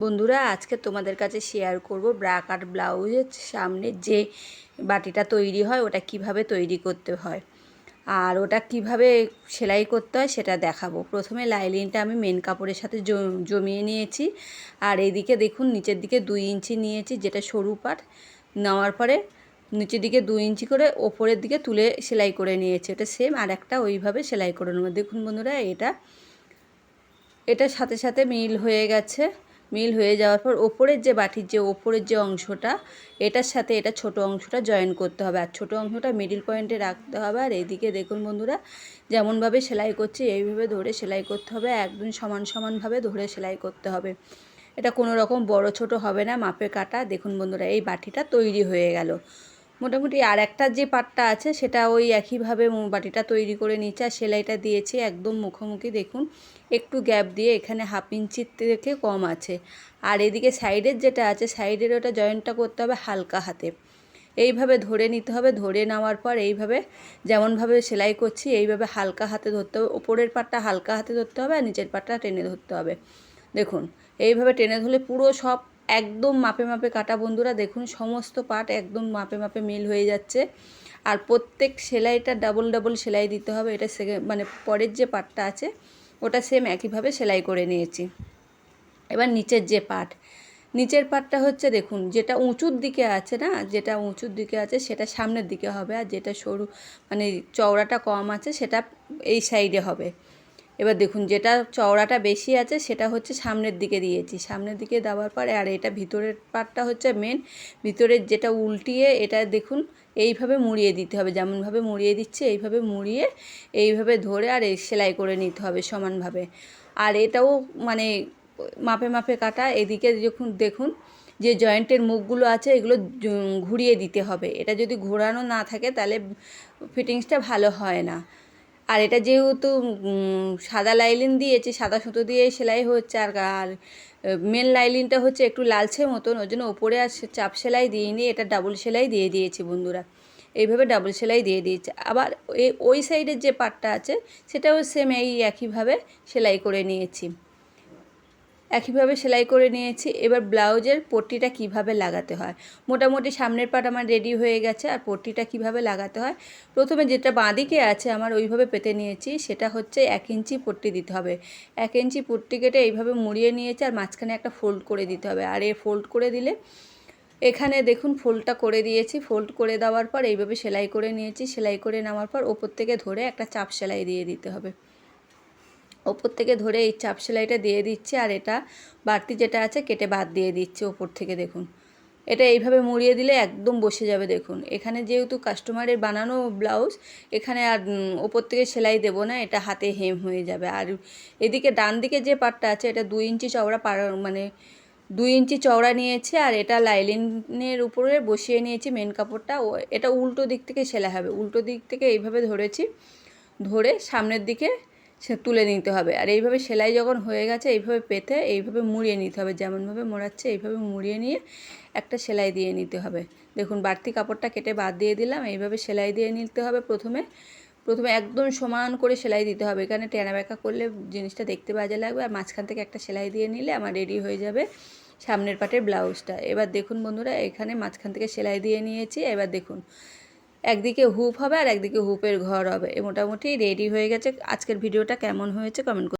বন্ধুরা আজকে তোমাদের কাছে শেয়ার করব ব্রা কাট ব্লাউজের সামনে যে বাটিটা তৈরি হয় ওটা কিভাবে তৈরি করতে হয় আর ওটা কিভাবে সেলাই করতে হয় সেটা দেখাবো। প্রথমে লাইলিনটা আমি মেন কাপড়ের সাথে জমিয়ে নিয়েছি আর এইদিকে দেখুন নিচের দিকে 2 ইঞ্চি নিয়েছি, যেটা সরু পাট নেওয়ার পরে নিচের দিকে 2 ইঞ্চি করে ওপরের দিকে তুলে সেলাই করে নিয়েছি। এটা সেম আর একটা ওইভাবে সেলাই করে নেবো। দেখুন বন্ধুরা এটার সাথে সাথে মিল হয়ে গেছে। মিল হয়ে যাওয়ার পর ওপরের যে বাটির যে ওপরের যে অংশটা এটার সাথে এটা ছোট অংশটা জয়েন করতে হবে আর ছোট অংশটা মিডিল পয়েন্টে রাখতে হবে। আর এইদিকে দেখুন বন্ধুরা যেমনভাবে সেলাই করছি এইভাবে ধরে সেলাই করতে হবে, একদম সমানভাবে ধরে সেলাই করতে হবে। এটা কোনো রকম বড় ছোট হবে না, মাপে কাটা। দেখুন বন্ধুরা এই বাটিটা তৈরি হয়ে গেল। মোটামুটি আর একটা যে পাটটা আছে সেটা ওই একইভাবে বাটিটা তৈরি করে নিচ্ছে আর সেলাইটা দিয়েছি একদম মুখোমুখি। দেখুন একটু গ্যাপ দিয়ে এখানে 1/2 ইঞ্চির থেকে কম আছে। আর এদিকে সাইডের যেটা আছে সাইডের ওটা জয়েন্টটা করতে হবে হালকা হাতে। এইভাবে ধরে নিতে হবে। ধরে নেওয়ার পর এইভাবে যেমনভাবে সেলাই করছি এইভাবে হালকা হাতে ধরতে হবে। ওপরের পাটটা হালকা হাতে ধরতে হবে আর নিচের পাটটা টেনে ধরতে হবে। দেখুন এইভাবে টেনে ধরলে পুরো সব একদম মাপে মাপে কাটা। বন্ধুরা দেখুন সমস্ত পাট একদম মাপে মাপে মিল হয়ে যাচ্ছে। আর প্রত্যেক সেলাইটা ডাবল সেলাই দিতে হবে। এটা মানে পরের যে পাটটা আছে ওটা সেম একইভাবে সেলাই করে নিয়েছি। এবার নিচের পাটটা হচ্ছে দেখুন যেটা উঁচুর দিকে আছে না, যেটা উঁচুর দিকে আছে সেটা সামনের দিকে হবে আর যেটা সরু মানে চওড়াটা কম আছে সেটা এই সাইডে হবে। এবার দেখুন যেটা চওড়াটা বেশি আছে সেটা হচ্ছে সামনের দিকে দিয়েছি। সামনের দিকে দেওয়ার পরে আর এটা ভিতরের পাটটা হচ্ছে মেন, ভিতরের যেটা উল্টিয়ে এটা দেখুন এইভাবে মুড়িয়ে দিতে হবে। যেমনভাবে মুড়িয়ে দিচ্ছে এইভাবে মুড়িয়ে এইভাবে ধরে আর সেলাই করে নিতে হবে সমানভাবে। আর এটাও মানে মাপে মাপে কাটা। এদিকে দেখুন যে জয়েন্টের মুখগুলো আছে এগুলো ঘুরিয়ে দিতে হবে। এটা যদি ঘোরানো না থাকে তাহলে ফিটিংসটা ভালো হয় না। আর এটা যেহেতু সাদা লাইলিন দিয়েছি, সাদা সুতো দিয়ে সেলাই হচ্ছে আর মেন লাইলিনটা হচ্ছে একটু লালচে মতন, ওই জন্য ওপরে আর চাপ সেলাই দিইনি, এটা ডাবল সেলাই দিয়ে দিয়েছি বন্ধুরা। এইভাবে ডাবল সেলাই দিয়ে দিয়েছে। আবার ওই সাইডের যে পাটটা আছে সেটাও সেম এই একইভাবে সেলাই করে নিয়েছি। এবার ব্লাউজের পট্টিটা কিভাবে লাগাতে হয়। মোটামুটি সামনের পাট আমার রেডি হয়ে গেছে। আর পট্টিটা কিভাবে লাগাতে হয়, প্রথমে যেটা বাঁদিকে আছে আমার ওইভাবে পেতে নিয়েছি, সেটা হচ্ছে 1 ইঞ্চি পট্টি দিতে হবে। 1 ইঞ্চি পট্টি কেটে এইভাবে মুড়িয়ে নিয়েছি আর মাঝখানে একটা ফোল্ড করে দিতে হবে। আর এই ফোল্ড করে দিলে এখানে দেখুন ফোল্ডটা করে দিয়েছি। ফোল্ড করে দেওয়ার পর এইভাবে সেলাই করে নিয়েছি। সেলাই করে নেওয়ার পর ওপর থেকে ধরে একটা চাপ সেলাই দিয়ে দিতে হবে। ওপর থেকে ধরে এই চাপ সেলাইটা দিয়ে দিচ্ছি আর এটা বাড়তি যেটা আছে কেটে বাদ দিয়ে দিচ্ছি ওপর থেকে। দেখুন এটা এইভাবে মুড়িয়ে দিলে একদম বসে যাবে। দেখুন এখানে যেহেতু কাস্টমারের বানানো ব্লাউজ, এখানে আর ওপর থেকে সেলাই দেবো না, এটা হাতে হেম হয়ে যাবে। আর এদিকে ডান দিকে যে পাটটা আছে এটা 2 ইঞ্চি চওড়া মানে 2 ইঞ্চি চওড়া নিয়েছি আর এটা লাইলিনের উপরে বসিয়ে নিয়েছি মেন কাপড়টা। এটা উল্টো দিক থেকে সেলাই হবে। উল্টো দিক থেকে এইভাবে ধরেছি, ধরে সামনের দিকে তুলে নিতে হবে। আর এইভাবে সেলাই যখন হয়ে গেছে এইভাবে পেতে এইভাবে মুড়িয়ে নিতে হবে। যেমনভাবে মোড়াচ্ছে এইভাবে মুড়িয়ে নিয়ে একটা সেলাই দিয়ে নিতে হবে। দেখুন বাড়তি কাপড়টা কেটে বাদ দিয়ে দিলাম। এইভাবে সেলাই দিয়ে নিতে হবে। প্রথমে একদম সমান করে সেলাই দিতে হবে। এখানে টেনা বেঁকা করলে জিনিসটা দেখতে বাজে লাগবে। আর মাঝখান থেকে একটা সেলাই দিয়ে নিলে আমার রেডি হয়ে যাবে সামনের পাটের ব্লাউজটা। এবার দেখুন বন্ধুরা এখানে মাঝখান থেকে সেলাই দিয়ে নিয়েছি। এবার দেখুন একদিকে হুপ হবে আর একদিকে হুপের ঘর হবে। মোটামুটি রেডি হয়ে গেছে। আজকের ভিডিওটা কেমন হয়েছে কমেন্ট